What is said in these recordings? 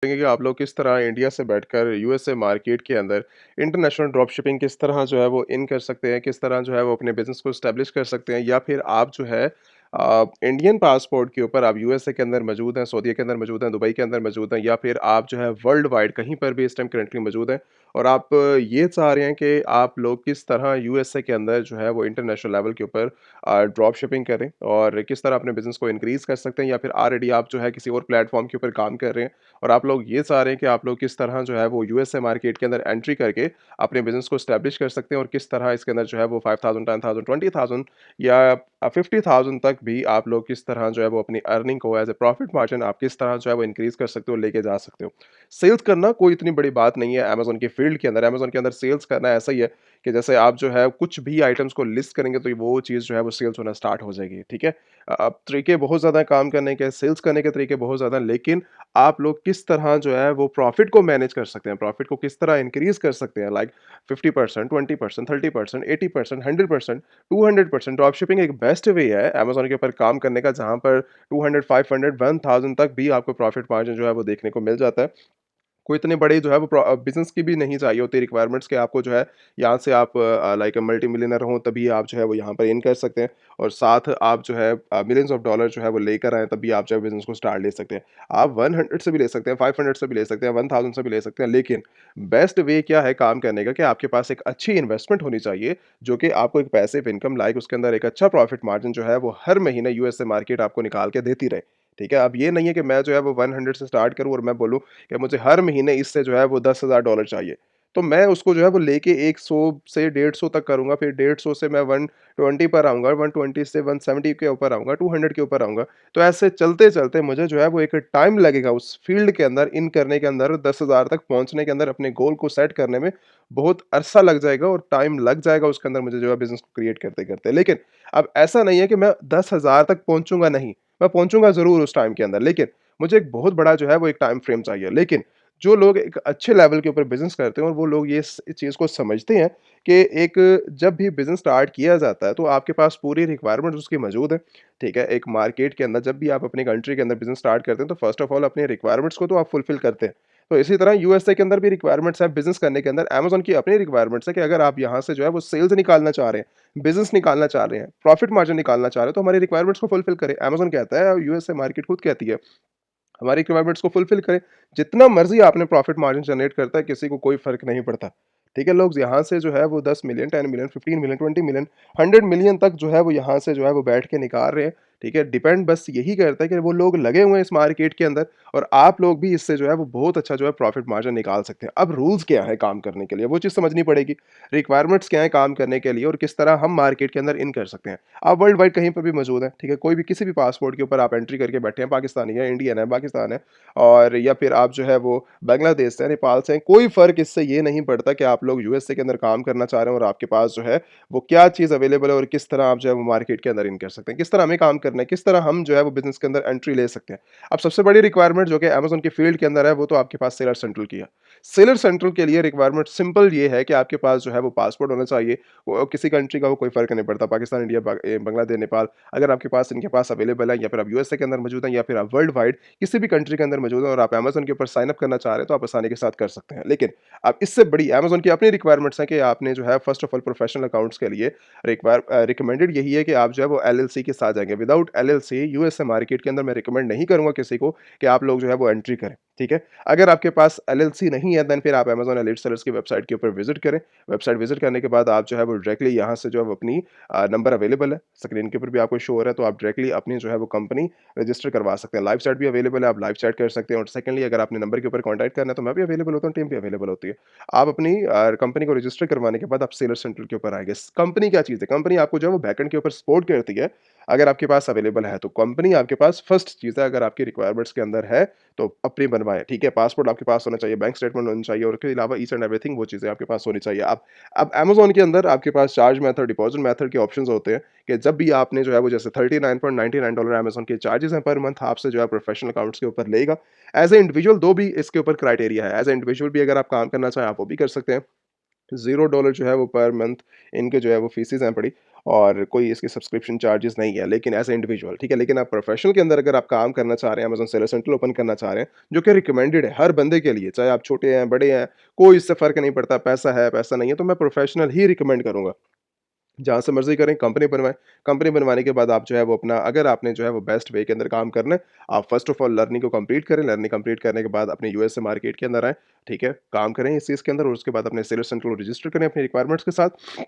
कि आप लोग किस तरह इंडिया से बैठकर यूएसए मार्केट के अंदर इंटरनेशनल ड्रॉप शिपिंग किस तरह जो है वो इन कर सकते हैं, किस तरह जो है वो अपने बिज़नेस को एस्टेब्लिश कर सकते हैं या फिर आप जो है इंडियन पासपोर्ट के ऊपर आप यूएसए के अंदर मौजूद हैं, सऊदीया के अंदर मौजूद हैं, दुबई के अंदर मौजूद हैं या फिर आप जो है वर्ल्ड वाइड कहीं पर भी इस टाइम करंटली मौजूद हैं और आप ये चाह रहे हैं कि आप लोग किस तरह यूएसए के अंदर जो है वो इंटरनेशनल लेवल के ऊपर ड्रॉप शिपिंग करें और किस तरह अपने बिज़नेस को इंक्रीज़ कर सकते हैं या फिर ऑलरेडी आप जो है किसी और प्लेटफॉर्म के ऊपर काम कर रहे हैं और आप लोग ये चाह रहे हैं कि आप लोग किस तरह जो है वो यूएसए मार्केट के अंदर एंट्री करके अपने बिज़नेस को एस्टैब्लिश कर सकते हैं और किस तरह इसके अंदर जो है वो 5000 10,000 20,000 या 50,000 तक भी आप लोग किस तरह जो है वो अपनी अर्निंग को एज ए प्रॉफिट मार्जिन आप किस तरह जो है वो इंक्रीज़ कर सकते हो, लेके जा सकते हो। सेल्स करना कोई इतनी बड़ी बात नहीं है अमेज़न के फील्ड के अंदर। अमेज़न के अंदर सेल्स करना ऐसा ही है कि जैसे आप जो है कुछ भी आइटम्स को लिस्ट करेंगे तो वो चीज़ जो है वो सेल्स होना स्टार्ट हो जाएगी, ठीक है? अब तरीके बहुत ज़्यादा हैं काम करने के, सेल्स करने के तरीके बहुत ज़्यादा हैं, लेकिन आप लोग किस तरह जो है वो प्रॉफिट को मैनेज कर सकते हैं, प्रॉफिट को किस तरह इंक्रीज़ कर सकते हैं, लाइक 50%, 20%, 30%, 80%, 100%, 200%। ड्रॉप शिपिंग एक बेस्ट वे है अमेज़न के ऊपर काम करने का, जहाँ पर 200, 500, 1000 तक भी आपको प्रॉफिट मार्जिन जो है वो देखने को मिल जाता है। कोई इतने बड़े जो है वो बिज़नेस की भी नहीं चाहिए होती रिक्वायरमेंट्स कि आपको जो है यहाँ से आप लाइक मल्टी मिलियनेयर हों तभी आप जो है वो यहाँ पर इन कर सकते हैं और साथ आप जो है मिलियंस ऑफ डॉलर जो है वो लेकर आएँ तभी आप जो है बिज़नेस को स्टार्ट ले सकते हैं। आप 100 से भी ले सकते हैं, 500 से भी ले सकते हैं, 1000 से भी ले सकते हैं, लेकिन बेस्ट वे क्या है काम करने का कि आपके पास एक अच्छी इन्वेस्टमेंट होनी चाहिए जो कि आपको एक पैसिव इनकम लाइक उसके अंदर एक अच्छा प्रॉफिट मार्जिन जो है वो हर महीने यूएसए मार्केट आपको निकाल के देती रहे। ठीक है? अब ये नहीं है कि मैं जो है वो 100 से स्टार्ट करूँ और मैं बोलूँ कि मुझे हर महीने इससे जो है वो $10,000 चाहिए। तो मैं उसको जो है वो लेके 100 से 150 तक करूँगा, फिर 150 से मैं 120 पर आऊँगा, 120 से 170 के ऊपर आऊँगा, 200 के ऊपर आऊँगा। तो ऐसे चलते-चलते मुझे जो है वो एक टाइम लगेगा उस फ़ील्ड के अंदर इन करने के अंदर 10,000 तक पहुँचने के अंदर अपने गोल को सेट करने में बहुत अरसा लग जाएगा और टाइम लग जाएगा उसके अंदर मुझे जो है बिज़नेस को क्रिएट करते-करते। लेकिन अब ऐसा नहीं है कि मैं 10,000 तक पहुँचूँगा नहीं, मैं पहुँचूँगा ज़रूर उस टाइम के अंदर, लेकिन मुझे एक बहुत बड़ा जो है वो एक टाइम फ्रेम चाहिए। लेकिन जो लोग एक अच्छे लेवल के ऊपर बिज़नेस करते हैं और वो लोग ये इस चीज़ को समझते हैं कि एक जब भी बिज़नेस स्टार्ट किया जाता है तो आपके पास पूरी रिक्वायरमेंट्स उसकी मौजूद है, ठीक है? एक मार्केट के अंदर जब भी आप अपनी कंट्री के अंदर बिज़नेस स्टार्ट करते हैं तो फर्स्ट ऑफ ऑल अपनी रिक्वायरमेंट्स को तो आप फुलफ़िल करते हैं। तो इसी तरह यूएसए के अंदर भी रिक्वायरमेंट्स हैं बिज़नेस करने के अंदर, अमेज़न की अपनी रिक्वायरमेंट्स है कि अगर आप यहाँ से जो है वो सेल्स निकालना चाह रहे हैं, बिज़नेस निकालना चाह रहे हैं, प्रॉफिट मार्जिन निकालना चाह रहे हैं, तो हमारी रिक्वायरमेंट्स को फुलफ़िल करें। अमेज़न कहता है, यूएसए मार्केट खुद कहती है हमारी रिक्वायरमेंट्स को फुलफ़िल करें। जितना मर्ज़ी आपने प्रॉफ़िट मार्जिन जनरेट करता है, किसी को कोई फ़र्क नहीं पड़ता। ठीक है? लोग यहाँ से जो है वो 10 million, 10 million, 15 million, 20 million, 100 million तक जो है वो यहाँ से जो है वो बैठ के निकाल रहे हैं। ठीक है? डिपेंड बस यही करता है कि वो लोग लगे हुए हैं इस मार्केट के अंदर और आप लोग भी इससे जो है वो बहुत अच्छा जो है प्रॉफ़िट मार्जिन निकाल सकते हैं। अब रूल्स क्या हैं काम करने के लिए, वो चीज़ समझनी पड़ेगी। रिक्वायरमेंट्स क्या हैं काम करने के लिए और किस तरह हम मार्केट के अंदर इन कर सकते हैं। आप वर्ल्ड वाइड कहीं पर भी मौजूद हैं, ठीक है? कोई भी किसी भी पासपोर्ट के ऊपर आप एंट्री करके बैठे हैं, पाकिस्तानी है, इंडियन है, पाकिस्तान है और या फिर आप जो है वो बांग्लादेश से हैं, नेपाल से हैं, कोई फ़र्क इससे ये नहीं पड़ता कि आप लोग यूएसए के अंदर काम करना चाह रहे हैं और आपके पास जो है वो क्या चीज़ अवेलेबल है और किस तरह आप जो है वो मार्केट के अंदर इन कर सकते हैं। किस तरह हमें काम करना है, किस तरह हम जो है वो बिज़नेस के अंदर एंट्री ले सकते हैं। अब सबसे बड़ी रिक्वायरमेंट जो कि अमेज़न के फील्ड के अंदर है, वो तो आपके पास सेलर सेंट्रल की है। सेलर सेंट्रल के लिए रिक्वायरमेंट सिंपल ये है कि आपके पास जो है वो पासपोर्ट होना चाहिए। वो किसी कंट्री का वो कोई फ़र्क नहीं पड़ता, पाकिस्तान, इंडिया, बांग्लादेश, नेपाल, अगर आपके पास इनके पास अवेलेबल है या फिर आप यूएसए के अंदर मौजूद हैं या फिर आप वर्ल्ड वाइड किसी भी कंट्री के अंदर मौजूद हैं और आप अमेज़न के ऊपर साइन अप करना चाह रहे हैं, तो आप आसानी के साथ कर सकते हैं। लेकिन अब इससे बड़ी अमेज़न की अपनी रिक्वायरमेंट्स हैं कि आपने जो है first of all professional accounts के लिए रिकमेंडेड यही है कि आप जो है वो एलएलसी के साथ जाएँगे। विदाउट एलएलसी यूएसए मार्केट के अंदर मैं रिकमेंड नहीं करूँगा किसी को कि आप लोग जो है वो एंट्री करें, ठीक है? अगर आपके पास एलएलसी नहीं है देन फिर आप अमेज़न एलीट सेलर्स की वेबसाइट के ऊपर विज़िट करें। वेबसाइट विज़िट करने के बाद आप जो है वो डायरेक्टली यहाँ से जो है वो अपनी नंबर अवेलेबल है, स्क्रीन के ऊपर भी आपको शो हो रहा है, तो आप डायरेक्टली अपनी जो है वो कंपनी रजिस्टर करवा सकते हैं। लाइव चैट भी अवेलेबल है, आप लाइव चैट कर सकते हैं और सेकंडली अगर आपने नंबर के ऊपर कॉन्टैक्ट करना है तो मैं भी अवेलेबल होता हूँ, टीम भी अवेलेबल होती है। आप अपनी कंपनी को रजिस्टर करवाने के बाद आप सेलर सेंटर के ऊपर आएँगे। कंपनी क्या चीज़ है? कंपनी आपको जो है वो बैकएंड के ऊपर सपोर्ट करती है, अगर आपके पास अवेलेबल है तो। कंपनी आपके पास फर्स्ट चीज़ है, अगर आपकी रिक्वायरमेंट्स के अंदर है तो अपनी बनवाएँ, ठीक है? पासपोर्ट आपके पास होना चाहिए, बैंक स्टेटमेंट होनी चाहिए और उसके अलावा ईच एंड एवरीथिंग वो चीज़ें आपके पास होनी चाहिए। अब अमेज़न के अंदर आपके पास चार्ज मेथड, डिपॉज़िट मेथड के ऑप्शंस होते हैं कि जब भी आपने जो है वो जैसे $39.99 अमेज़न के चार्जेज़ हैं पर मंथ आपसे जो है प्रोफेशनल अकाउंट्स के ऊपर लेगा। एज़ अ इंडिविजुअल 2 भी इसके ऊपर क्राइटेरिया है। एज़ अ इंडिविजुअल भी अगर आप काम करना चाहें आप वो भी कर सकते हैं। $0 जो है वो पर मंथ इनके जो है वो फीसेस हैं पड़ी और कोई इसके सब्सक्रिप्शन चार्जेस नहीं है, लेकिन एज़ अ इंडिविजुअल, ठीक है? लेकिन आप प्रोफेशनल के अंदर अगर आप काम करना चाह रहे हैं, अमेज़न सेलर सेंटर ओपन करना चाह रहे हैं, जो कि रिकमेंडेड है हर बंदे के लिए, चाहे आप छोटे हैं, बड़े हैं, कोई इससे फ़र्क नहीं पड़ता, पैसा है, पैसा नहीं है, तो मैं प्रोफेशनल ही रिकमेंड करूँगा। जहाँ से मर्ज़ी करें, कंपनी बनवाएँ। कंपनी बनवाने के बाद आप जो है वो अपना, अगर आपने जो है वो बेस्ट वे के अंदर काम करना है, आप फ़र्स्ट ऑफ ऑल लर्निंग को कंप्लीट करें। लर्निंग कंप्लीट करने के बाद अपने यूएसए मार्केट के अंदर आएँ, ठीक है? काम करें इस चीज़ के अंदर और उसके बाद अपने सेलर सेंटर को रजिस्टर करें अपनी रिक्वायरमेंट्स के साथ।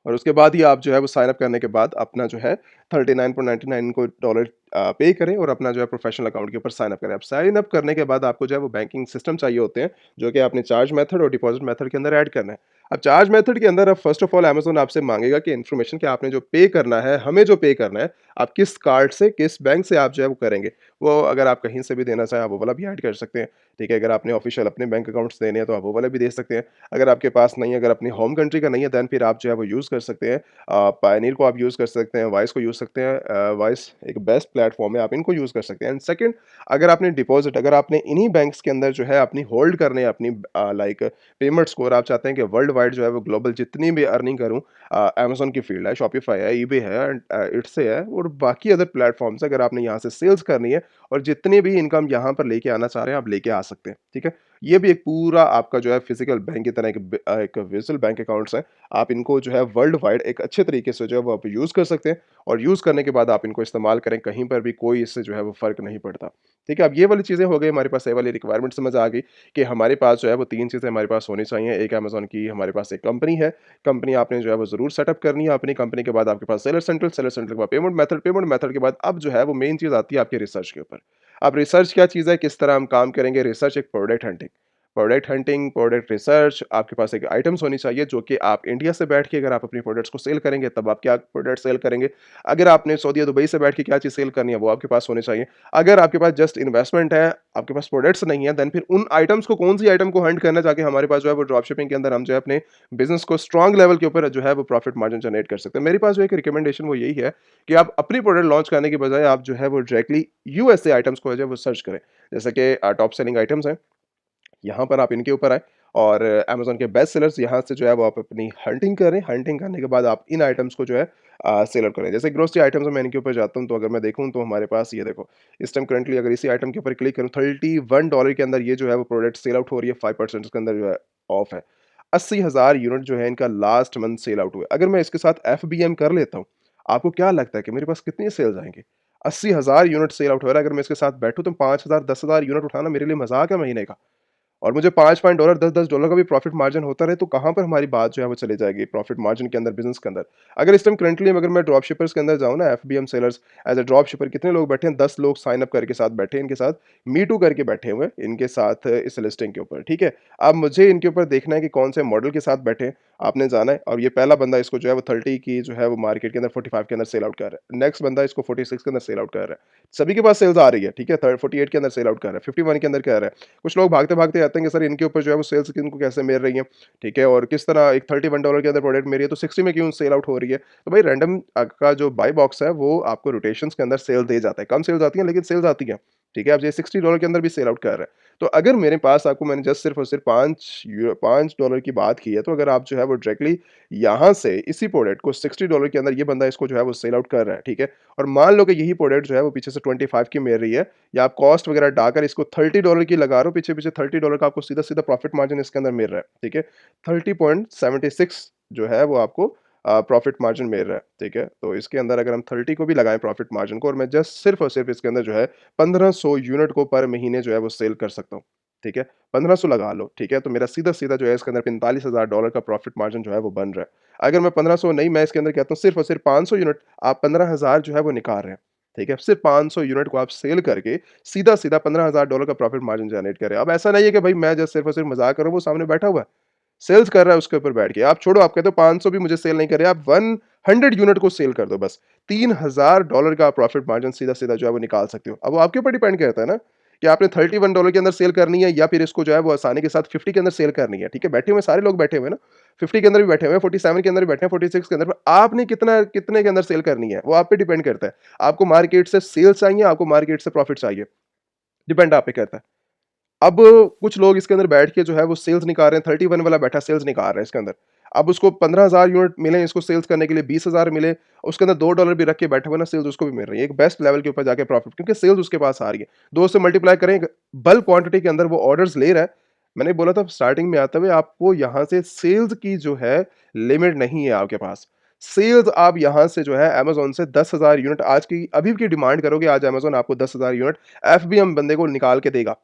और उसके बाद ही आप जो है वो साइन अप करने के बाद अपना जो है 39.99 को डॉलर पे करें और अपना जो है प्रोफेशनल अकाउंट के ऊपर साइन अप करें। अब साइन अप करने के बाद आपको जो है वो बैंकिंग सिस्टम चाहिए होते हैं, जो कि आपने चार्ज मेथड और डिपॉज़िट मेथड के अंदर ऐड करना है। अब चार्ज मेथड के अंदर अब फर्स्ट ऑफ ऑल अमेज़न आपसे माँगेगा कि इन्फॉर्मेशन कि आपने जो पे करना है, हमें जो पे करना है, आप किस कार्ड से, किस बैंक से आप जो है वो करेंगे। वो अगर आप कहीं से भी देना चाहें, आप वो वाला भी ऐड कर सकते हैं, ठीक है? अगर आपने ऑफ़िशियल अपने बैंक अकाउंट्स देने हैं, तो आप वो वाला भी दे सकते हैं। अगर आपके पास नहीं है, अगर अपनी होम कंट्री का नहीं है, देन फिर आप जो है वो यूज़ कर सकते हैं। पायनियर को आप यूज़ कर सकते हैं, वाइस को यूज़ सकते हैं। वाइस एक बेस्ट प्लेटफ़ॉर्म है, आप इनको यूज़ कर सकते हैं। एंड सेकंड, अगर आपने डिपॉज़िट, अगर आपने इन्हीं बैंक्स के अंदर जो है अपनी होल्ड करने हैं अपनी लाइक पेमेंट्स को, और आप चाहते हैं कि वर्ल्ड वाइड जो है वो ग्लोबल जितनी भी अर्निंग करूँ, अमेज़न की फ़ील्ड है, शॉपिफ़ाई है, ईबे है एंड इट्स है और बाकी अदर प्लेटफ़ॉर्म्स, अगर आपने यहाँ से सेल्स करनी है और जितनी भी इनकम यहाँ पर लेके आना चाह रहे हैं, आप लेके आ सकते हैं, ठीक है? ये भी एक पूरा आपका जो है फ़िज़िकल बैंक की तरह एक वर्चुअल बैंक अकाउंट्स हैं। आप इनको जो है वर्ल्ड वाइड एक अच्छे तरीके से जो है वो आप यूज़ कर सकते हैं और यूज़ करने के बाद आप इनको इस्तेमाल करें, कहीं पर भी कोई इससे जो है वो फ़र्क नहीं पड़ता। ठीक है? अब ये वाली चीज़ें हो गई हमारे पास, ये वाली रिक्वायरमेंट समझ आ गई कि हमारे पास जो है वो 3 चीज़ें हमारे पास होनी चाहिए। एक अमेज़न की हमारे पास एक कंपनी है, कंपनी आपने जो है वो ज़रूर सेटअप करनी है। अपनी कंपनी के बाद आपके पास सेलर सेंटर के बाद पेमेंट मेथड के बाद अब जो है वो मेन चीज़ आती है आपके रिसर्च के ऊपर। अब रिसर्च क्या चीज़ है, किस तरह हम काम करेंगे? रिसर्च एक प्रोडक्ट हंटिंग, प्रोडक्ट रिसर्च, आपके पास एक आइटम्स होनी चाहिए जो कि आप इंडिया से बैठ के अगर आप अपनी प्रोडक्ट्स को सेल करेंगे, तब आप क्या प्रोडक्ट सेल करेंगे। अगर आपने सऊदी या दुबई से बैठ के क्या चीज़ सेल करनी है, वो आपके पास होनी चाहिए। अगर आपके पास जस्ट इन्वेस्टमेंट है, आपके पास प्रोडक्ट्स नहीं है, देन फिर उन आइटम्स को, कौन सी आइटम को हंट करना, ताकि हमारे पास जो है वो ड्रॉप शिपिंग के अंदर हम जो है अपने बिज़नेस को स्ट्रॉन्ग लेवल के ऊपर जो है वो प्रॉफिट मार्जिन जनरेट कर सकते हैं। मेरे पास जो एक रिकमेंडेशन वो यही है कि आप अपनी प्रोडक्ट लॉन्च करने की बजाय आप जो है वो डायरेक्टली यूएसए आइटम्स को जो है वो सर्च करें। जैसे कि टॉप सेलिंग आइटम्स हैं, यहाँ पर आप इनके ऊपर आएँ और अमेज़न के बेस्ट सेलर्स यहाँ से जो है वो आप अपनी हंटिंग करें। हंटिंग करने के बाद आप इन आइटम्स को जो है सेल आउट करें। जैसे ग्रोसरी आइटम्स में मैं इनके ऊपर जाता हूँ, तो अगर मैं देखूँ तो हमारे पास ये देखो, इस टाइम करंटली अगर इसी आइटम के ऊपर क्लिक करूँ, $31 के अंदर ये जो है वो प्रोडक्ट सेल आउट हो रही है, 5% इसके अंदर जो है ऑफ है। 80,000 यूनिट जो है इनका लास्ट मंथ सेल आउट हुए। अगर मैं इसके साथ एफबीएम कर लेता हूँ, आपको क्या लगता है कि मेरे पास कितनी सेल्स आएँगी? 80,000 यूनिट सेल आउट हो रहा है, अगर मैं इसके साथ बैठूँ तो 5,000 10,000 यूनिट उठाना मेरे लिए मज़ाक है महीने का। और मुझे $5 $10 का भी प्रॉफिट मार्जिन होता रहे, तो कहाँ पर हमारी बात जो है वो चली जाएगी प्रॉफिट मार्जिन के अंदर, बिज़नेस के अंदर। अगर इस टाइम करंटली अगर मैं ड्रॉप शिपर्स के अंदर जाऊँ ना, FBM sellers as a drop शिपर कितने लोग बैठे हैं, 10 लोग साइन अप करके साथ बैठे हैं इनके साथ, मी टू करके बैठे हुए हैं इनके साथ इस लिस्टिंग के ऊपर, ठीक है? अब मुझे इनके ऊपर देखना है कि कौन से मॉडल के साथ बैठे हैं, आपने जाना है और ये पहला बंदा इसको जो है वो 30 की जो है वो मार्केट के अंदर 45 के अंदर सेल आउट कर रहा है। नेक्स्ट बंदा इसको 46 के अंदर सेल आउट कर रहा है। सभी के पास सेल्स आ रही है, ठीक है? 48 के अंदर सेल आउट कर रहा है, 51 के अंदर कर रहा है। कुछ लोग भागते-भागते आते हैं कि सर इनके ऊपर जो है वो सेल्स इनको कैसे मिल रही है, ठीक है? और किस तरह एक $31 के अंदर प्रोडक्ट मेरी है तो 60 में क्यों सेल आउट हो रही है? तो भाई रैंडम का जो बाय बॉक्स है वो आपको रोटेशंस के अंदर सेल दे जाता है। कम सेल्स आती हैं लेकिन सेल्स आती हैं, ठीक है? अब ये $60 के अंदर भी सेल आउट कर रहा है। तो अगर मेरे पास, आपको मैंने जस्ट सिर्फ़ और सिर्फ़ $5 की बात की है, तो अगर आप जो है वो डायरेक्टली यहाँ से इसी प्रोडक्ट को $60 के अंदर ये बंदा इसको जो है वो सेल आउट कर रहा है, ठीक है? और मान लो कि यही प्रोडक्ट जो है वो पीछे से 25 की मिल रही है, या आप कॉस्ट वगैरह डालकर इसको $30 की लगा रहे हो, पीछे-पीछे $30 का आपको सीधा-सीधा प्रॉफिट मार्जिन इसके अंदर मिल रहा है, ठीक है? 30.76 जो है वो आपको प्रॉफिट मार्जिन मिल रहा है, ठीक है? तो इसके अंदर अगर हम 30 को भी लगाएँ प्रॉफिट मार्जिन को, और मैं जस्ट सिर्फ़ और सिर्फ़ इसके अंदर जो है 1500 यूनिट को पर महीने जो है वो सेल कर सकता हूँ, ठीक है? 1500 लगा लो, ठीक है? तो मेरा सीधा-सीधा जो है इसके अंदर $45,000 का प्रॉफिट मार्जिन जो है वो बन रहा है। अगर मैं 1500 नहीं, मैं इसके अंदर कहता हूँ सिर्फ़ और सिर्फ़ 500 यूनिट, आप 15,000 जो है वो निकाल रहे हैं, ठीक है? सिर्फ़ 500 यूनिट को आप सेल करके सीधा-सीधा $15,000 का प्रॉफिट मार्जिन जनरेट करें। अब ऐसा नहीं है कि भाई मैं जस्ट सिर्फ़ और सिर्फ़ मज़ाक कर रहा हूँ, वो सामने बैठा हुआ है, सेल्स कर रहा है उसके ऊपर बैठ के। आप छोड़ो, आप कहते हो 500 भी मुझे सेल नहीं कर रहे, आप 100 यूनिट को सेल कर दो बस। $3,000 का प्रॉफिट मार्जिन सीधा-सीधा जो है वो निकाल सकते हो। अब वो आपके ऊपर डिपेंड करता है ना, कि आपने $31 के अंदर सेल करनी है, या फिर इसको जो है वो आसानी के साथ 50 के अंदर सेल करनी है, ठीक है? बैठे हुए सारे लोग बैठे हुए हैं ना, 50 के अंदर भी बैठे हुए हैं, 47 के अंदर भी बैठे हैं, 46 के अंदर, पर आपने कितने के अंदर सेल करनी है, वो आप पे डिपेंड करता है। आपको मार्केट से सेल्स चाहिए, आपको मार्केट से प्रॉफिट चाहिए, डिपेंड आप पे करता है। अब कुछ लोग इसके अंदर बैठ के जो है वो सेल्स निकाल रहे हैं, 31 वाला बैठा सेल्स निकाल रहा है इसके अंदर। अब उसको 15,000 यूनिट मिले इसको सेल्स करने के लिए 20,000 मिले, उसके अंदर $2 भी रख के बैठा हुआ है ना, सेल्स उसको भी मिल रही है। एक बेस्ट लेवल के ऊपर जाके प्रॉफिट, क्योंकि सेल्स उसके पास आ रही है। 2 से मल्टीप्लाई करें, बल्क क्वांटिटी के अंदर वो ऑर्डर्स ले रहा है। मैंने बोला था स्टार्टिंग में आते हुए आपको यहाँ से सेल्स की जो है लिमिट नहीं है आपके पास। सेल्स आप यहाँ से जो है अमेज़न से 10,000 यूनिट आज की अभी की डिमांड करोगे, आज अमेज़न आपको 10,000 यूनिट एफबीएम बंदे को निकाल के देगा।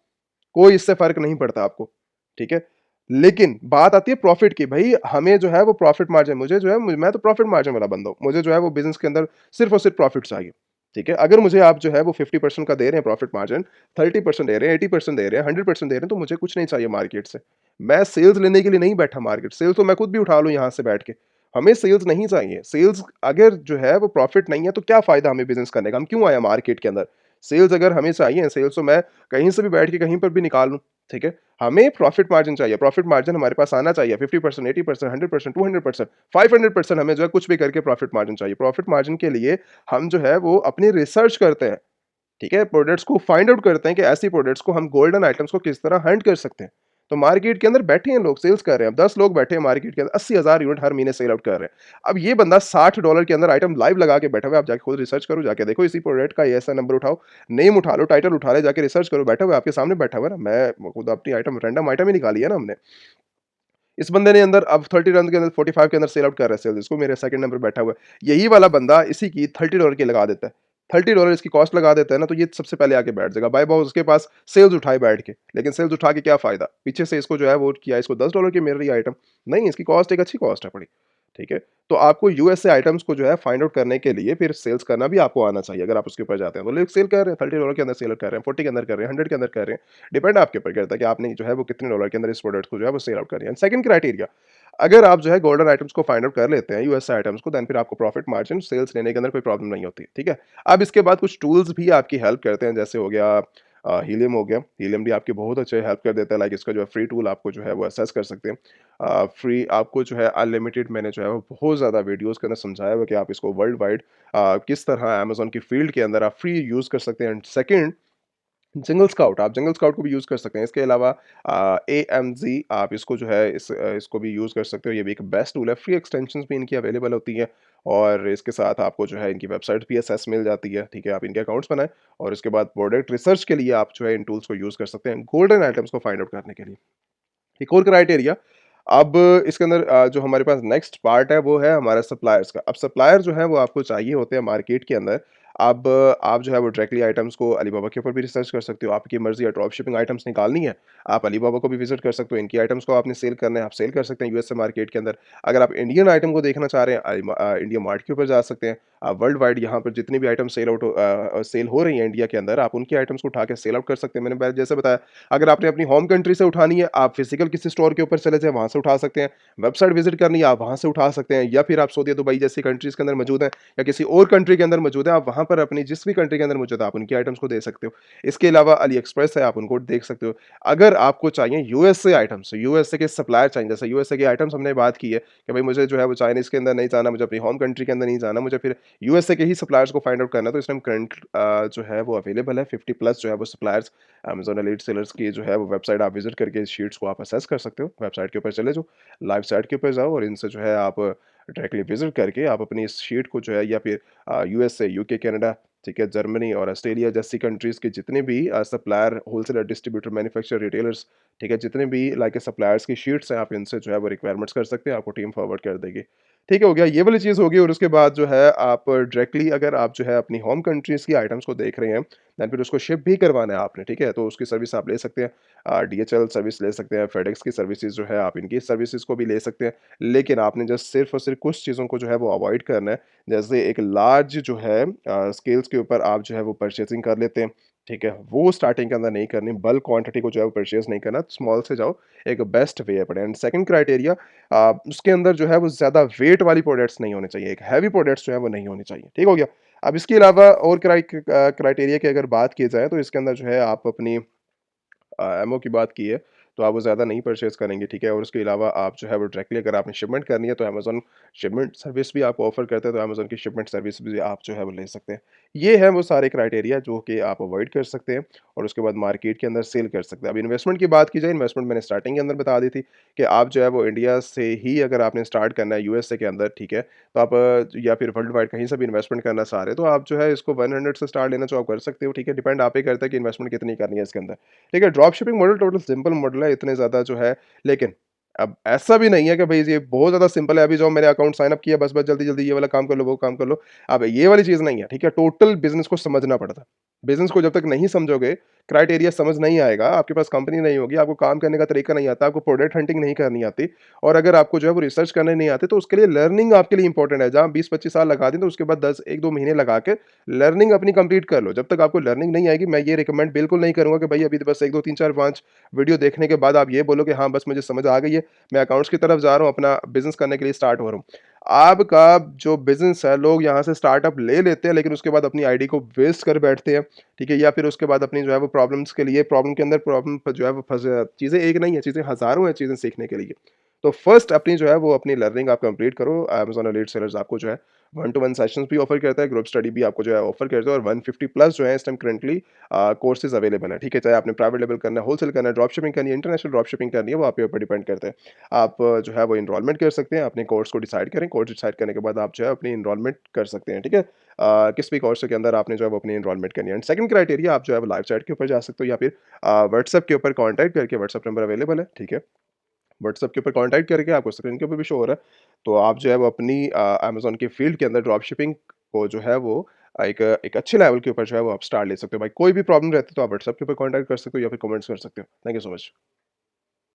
कोई इससे फ़र्क नहीं पड़ता आपको, ठीक है? लेकिन बात आती है प्रॉफ़िट की, भई हमें जो है वो प्रॉफ़िट मार्जिन, मुझे जो है मैं तो प्रॉफ़िट मार्जिन वाला बंदा हूँ। मुझे जो है वो बिज़नेस के अंदर सिर्फ़ और सिर्फ़ प्रॉफ़िट चाहिए, ठीक है? अगर मुझे आप जो है वो 50% का दे रहे हैं प्रॉफ़िट मार्जिन, 30% दे रहे हैं, 80% दे रहे हैं, 100% दे रहे हैं, तो मुझे कुछ नहीं चाहिए मार्केट से। मैं सेल्स लेने के लिए नहीं बैठा मार्केट, सेल्स तो मैं खुद भी उठा लूँ यहाँ से बैठ के। हमें सेल्स नहीं चाहिए, सेल्स अगर जो है वो प्रॉफ़िट नहीं है तो क्या फ़ायदा हमें बिज़नेस करने का? हम क्यों आए मार्केट के अंदर? सेल्स अगर हमें चाहिए, सेल्स तो मैं कहीं से भी बैठ के कहीं पर भी निकाल लूँ, ठीक है? हमें प्रॉफिट मार्जिन चाहिए, प्रॉफिट मार्जिन हमारे पास आना चाहिए 50%, 80%, 100%, 200%, 500% हमें जो है कुछ भी करके प्रॉफिट मार्जिन चाहिए। प्रॉफिट मार्जिन के लिए हम जो है वो अपनी रिसर्च करते हैं, ठीक है? प्रोडक्ट्स को फाइंड आउट करते हैं कि ऐसी प्रोडक्ट्स को हम गोल्डन आइटम्स को किस तरह हंट कर सकते हैं। तो मार्केट के अंदर बैठे हैं लोग, सेल्स कर रहे हैं। अब 10 लोग बैठे हैं मार्केट के अंदर, 80,000 यूनिट हर महीने सेल आउट कर रहे हैं। अब ये बंदा $60 के अंदर आइटम लाइव लगा के बैठा हुआ है, आप जाके खुद रिसर्च करो, जाके देखो इसी प्रोडक्ट का ये ऐसा नंबर उठाओ, नेम उठा लो, टाइटल उठा ले, जाके रिसर्च करो, बैठा हुआ है, आपके सामने बैठा हुआ है ना। मैं खुद अपनी आइटम रैंडम आइटम ही निकाली है ना हमने। इस बंदे ने अंदर अब 30 रन के अंदर 45 के अंदर सेल आउट कर रहा है सेल्स, इसको मेरे सेकंड नंबर पे बैठा हुआ है। यही वाला बंदा इसी की $30 की लगा देता है। $30 इसकी कॉस्ट लगा देता है ना, तो ये सबसे पहले आके बैठ जाएगा। बाय बॉस उसके पास सेल्स उठाए बैठ के, लेकिन सेल्स उठा के क्या फ़ायदा? पीछे से इसको जो है वो किया, इसको $10 की मिल रही है आइटम। नहीं, इसकी कॉस्ट एक अच्छी कॉस्ट है बड़ी, ठीक है? तो आपको यूएसए आइटम्स को जो है फाइंड आउट करने के लिए फिर सेल्स करना भी आपको आना चाहिए, अगर आप उसके ऊपर जाते हैं। तो लोग सेल कर रहे हैं, $30 के अंदर सेल कर रहे हैं, 40 के अंदर कर रहे हैं, 100 के अंदर कर रहे हैं। डिपेंड आपके ऊपर करता है कि आपने जो है वो कितने डॉलर के अंदर इस प्रोडक्ट को जो है वो सेल आउट कर रहे हैं। सेकंड क्राइटेरिया, अगर आप जो है गोल्डन आइटम्स को फाइंड आउट कर लेते हैं, यूएसए आइटम्स को, देन फिर आपको प्रॉफिट मार्जिन सेल्स लेने के अंदर कोई प्रॉब्लम नहीं होती, ठीक है? अब इसके बाद कुछ टूल्स भी आपकी हेल्प करते हैं, जैसे हो गया हीलियम हो गया। हीलियम भी आपकी बहुत अच्छे हेल्प कर देता है, लाइक इसका जो है फ्री टूल आपको जो है वो असेस कर सकते हैं। फ्री आपको जो है अनलिमिटेड, मैंने जो है वो बहुत ज़्यादा वीडियोज़ के अंदर समझाया हुआ है कि आप इसको वर्ल्ड वाइड किस तरह अमेज़न की फील्ड के अंदर आप फ्री यूज़ कर सकते हैं। एंड सेकंड, जंगल स्काउट, आप जंगल स्काउट को भी यूज़ कर सकते हैं। इसके अलावा एएमज़ी, आप इसको जो है इसको भी यूज़ कर सकते हो। ये भी एक बेस्ट टूल है। फ्री एक्सटेंशंस भी इनकी अवेलेबल होती हैं, और इसके साथ आपको जो है इनकी वेबसाइट भी एक्सेस मिल जाती है, ठीक है? आप इनके अकाउंट्स बनाएँ, और उसके बाद प्रोडक्ट रिसर्च के लिए आप जो है इन टूल्स को यूज़ कर सकते हैं, गोल्डन आइटम्स को फाइंड आउट करने के लिए। एक और क्राइटेरिया, अब इसके अंदर जो हमारे पास नेक्स्ट पार्ट है वो है हमारा सप्लायर्स का। अब सप्लायर जो है वो आपको चाहिए होते हैं मार्केट के अंदर। अब आप जो है वो डायरेक्टली आइटम्स को अलीबाबा के ऊपर भी रिसर्च कर सकते हो। आपकी मर्ज़ी है ड्रॉप शिपिंग आइटम्स निकालनी है, आप अलीबाबा को भी विज़िट कर सकते हो। इनकी आइटम्स को आपने सेल करना है, आप सेल कर सकते हैं यूएसए मार्केट के अंदर। अगर आप इंडियन आइटम को देखना चाह रहे हैं, इंडिया मार्ट के ऊपर जा सकते हैं। आप वर्ल्ड वाइड यहाँ पर जितनी भी आइटम सेल हो रही हैं इंडिया के अंदर, आप उनकी आइटम्स को उठा के सेल आउट कर सकते हैं। मैंने पहले जैसे बताया, अगर आपने अपनी होम कंट्री से उठानी है, आप फिजिकल किसी स्टोर के ऊपर चले जाएँ, वहाँ से उठा सकते हैं। वेबसाइट विज़िट करनी है, आप वहाँ से उठा सकते हैं, या फिर आप सऊदी, दुबई जैसी कंट्रीज़ के अंदर मौजूद हैं, या किसी और कंट्री के अंदर मौजूद हैं, आप वहाँ पर अपनी जिस भी कंट्री के अंदर मौजूद है, आप उनकी आइटम्स को दे सकते हो। इसके अलावा अली एक्सप्रेस है, आप उनको देख सकते हो। अगर आपको चाहिए यूएसए आइटम्स, यूएसए के सप्लायर चाहिए, जैसे यूएसए के आइटम्स हमने बात की है कि भाई मुझे जो है वो चाइनीज़ के अंदर नहीं जाना, मुझे अपनी होम कंट्री के अंदर नहीं जाना, मुझे फिर यूएसए के ही सप्लायर्स को फाइंड आउट करना है, तो इस टाइम करंट जो है वो अवेलेबल है 50 प्लस जो है वो सप्लायर्स। अमेज़न एलीट सेलर्स की जो है वो वेबसाइट आप विज़िट करके इस शीट्स को आप असेस कर सकते हो। वेबसाइट के ऊपर चले जाओ, लाइव साइट के ऊपर जाओ, और इनसे जो है आप डायरेक्टली विज़िट करके आप अपनी इस शीट को जो है, या फिर यूएसए, यूके, कनाडा, ठीक है, जर्मनी और ऑस्ट्रेलिया जैसी कंट्रीज़ के जितने भी supplier, wholesaler, distributor, manufacture, retailers, ठीक है, जितने भी लाइक सप्लायर्स की शीट्स हैं, आप इनसे जो है वो रिक्वायरमेंट्स कर सकते हैं, आपको टीम फॉरवर्ड कर देगी। ठीक है, हो गया, ये वाली चीज़ होगी। और उसके बाद जो है आप डायरेक्टली अगर आप जो है अपनी होम कंट्रीज़ की आइटम्स को देख रहे हैं, देन फिर उसको शिप भी करवाना है आपने, ठीक है? तो उसकी सर्विस आप ले सकते हैं। डीएचएल सर्विस ले सकते हैं, फेडेक्स की सर्विसेज़ जो है आप इनकी सर्विसेज़ को भी ले सकते हैं। लेकिन आपने जस्ट सिर्फ़ और सिर्फ़ कुछ चीज़ों को जो है वो अवॉइड करना है। जैसे एक लार्ज जो है स्केल्स के ऊपर आप जो है वो परचेज़िंग कर लेते हैं, ठीक है? वो स्टार्टिंग के अंदर नहीं करनी, बल्क क्वांटिटी को जो है वो परचेज़ नहीं करना, स्मॉल से जाओ, एक बेस्ट वे है। एंड सेकंड क्राइटेरिया, उसके अंदर जो है वो ज़्यादा वेट वाली प्रोडक्ट्स नहीं होने चाहिए, एक हैवी प्रोडक्ट्स जो है वो नहीं होनी चाहिए, ठीक हो गया? अब इसके अलावा और क्राइटेरिया की अगर बात की जाए, तो इसके अंदर जो है आप अपनी एमओ की बात की है, तो आप वो ज़्यादा नहीं परचेज़ करेंगे, ठीक है? और उसके अलावा आप जो है वो डायरेक्टली अगर आपने शिपमेंट करनी है तो अमेज़न शिपमेंट सर्विस भी आपको ऑफ़र करता है, तो अमेज़न की शिपमेंट सर्विस भी आप जो है वो ले सकते हैं। ये हैं वो सारे क्राइटेरिया जो कि आप अवॉइड कर सकते हैं और उसके बाद मार्केट के अंदर सेल कर सकते हैं। अब इन्वेस्टमेंट की बात की जाए, इन्वेस्टमेंट मैंने स्टार्टिंग के अंदर बता दी थी कि आप जो है वो इंडिया से ही अगर आपने स्टार्ट करना है यूएसए के अंदर, ठीक है? तो आप या फिर वर्ल्ड वाइड कहीं से भी इन्वेस्टमेंट करना चाह रहे हैं, तो आप जो है इसको 100 से स्टार्ट लेना चाहो आप कर सकते हो, ठीक है? डिपेंड आप पे करता है कि इन्वेस्टमेंट कितनी करनी है इसके अंदर, ठीक है? Drop shipping model total simple model है, इतने ज़्यादा जो है, लेकिन अब ऐसा भी नहीं है कि भई ये बहुत ज़्यादा सिंपल है, अभी जाओ मेरे अकाउंट साइन अप किया, बस-बस जल्दी-जल्दी ये वाला काम कर लो, वो काम कर लो। अब ये वाली चीज़ नहीं है, ठीक है? टोटल बिज़नेस को समझना पड़ता है। बिज़नेस को जब तक नहीं समझोगे, क्राइटेरिया समझ नहीं आएगा, आपके पास कंपनी नहीं होगी, आपको काम करने का तरीका नहीं आता, आपको प्रोडक्ट हंटिंग नहीं करनी आती और अगर आपको जो है वो रिसर्च करने नहीं आती, तो उसके लिए लर्निंग आपके लिए इंपॉर्टेंट है। जहाँ 20-25 साल लगा दें, तो उसके बाद 10 1-2 महीने लगा के लर्निंग अपनी कंप्लीट कर लो। जब तक आपको लर्निंग नहीं आएगी, मैं ये रिकमेंड बिल्कुल नहीं करूँगा कि भई अभी तो बस 1, 2, 3, 4, 5 वीडियो देखने के बाद आप ये बोलो कि हाँ, बस मुझे समझ आ गई है, मैं अकाउंट्स की तरफ जा रहा हूँ, अपना बिज़नेस करने के लिए स्टार्ट हो रहा हूँ। आपका जो बिज़नेस है, लोग यहाँ से स्टार्टअप ले लेते हैं, लेकिन उसके बाद अपनी आईडी को वेस्ट कर बैठते हैं, ठीक है? या फिर उसके बाद अपनी जो है वो प्रॉब्लम्स के लिए प्रॉब्लम के अंदर प्रॉब्लम प जो है वो फँस चीज़ें एक नहीं है, चीज़ें हज़ारों हैं चीज़ें सीखने के लिए। तो फर्स्ट अपनी जो है वो अपनी लर्निंग आप कंप्लीट करो। अमेज़न एलीट सेलर्स आपको जो है वन टू वन सेशंस भी ऑफर करता है, ग्रुप स्टडी भी आपको जो है ऑफर करता है और 150 प्लस जो है इस टाइम करंटली कोर्सेज अवेलेबल है, ठीक है? चाहे आपने प्राइवेट लेवल करना है, होलसेल करना है, ड्रॉप शिपिंग करनी है, इंटरनेशनल ड्रॉप शिपिंग करनी है, वो आपके ऊपर डिपेंड करता है। आप जो है वो एनरोलमेंट कर सकते हैं, अपने कोर्स को डिसाइड करें, कोर्स डिसाइड करने के बाद आप जो है अपनी एनरोलमेंट कर सकते हैं, ठीक है? किस भी कोर्स के अंदर आपने जो है वो अपनी एनरोलमेंट करनी है एंड सेकंड क्राइटेरिया आप जो है वो लाइव चैट के ऊपर जा सकते हो या फिर व्हाट्सएप के ऊपर कॉन्टैक्ट करके व्हाट्सएप नंबर अवेलेबल है, ठीक है? व्हाट्सएप के ऊपर कॉन्टैक्ट करके आपको स्क्रीन के ऊपर भी शो हो रहा है। तो आप जो है वो अपनी अमेज़न के फ़ील्ड के अंदर ड्रॉप शिपिंग को जो है वो एक एक अच्छे लेवल के ऊपर जो है वो आप स्टार्ट ले सकते हो। भाई कोई भी प्रॉब्लम रहती है तो आप व्हाट्सएप के ऊपर कॉन्टैक्ट कर सकते हो या फिर कमेंट्स कर सकते हो। Thank you so much.